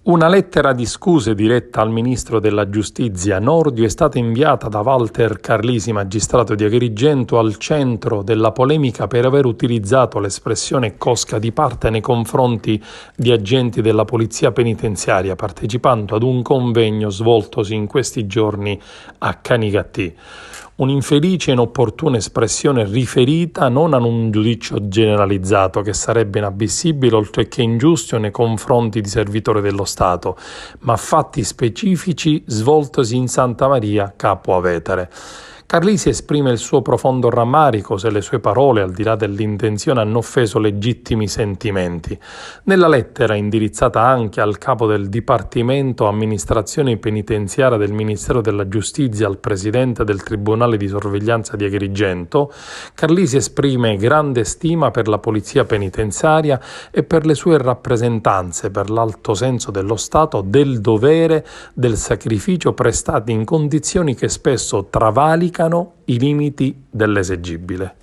Una lettera di scuse diretta al ministro della Giustizia Nordio è stata inviata da Walter Carlisi, magistrato di Agrigento, al centro della polemica per aver utilizzato l'espressione cosca di parte nei confronti di agenti della polizia penitenziaria, partecipando ad un convegno svoltosi in questi giorni a Canicattì. Un'infelice e inopportuna espressione riferita non a un giudizio generalizzato che sarebbe inammissibile oltre che ingiusto nei confronti di servitori dello Stato, ma a fatti specifici svoltosi in Santa Maria Capua Vetere. Carlisi esprime il suo profondo rammarico se le sue parole, al di là dell'intenzione, hanno offeso legittimi sentimenti. Nella lettera, indirizzata anche al capo del Dipartimento Amministrazione Penitenziaria del Ministero della Giustizia, al presidente del Tribunale di Sorveglianza di Agrigento, Carlisi esprime grande stima per la Polizia Penitenziaria e per le sue rappresentanze, per l'alto senso dello Stato, del dovere, del sacrificio prestati in condizioni che spesso travalicano i limiti dell'esigibile.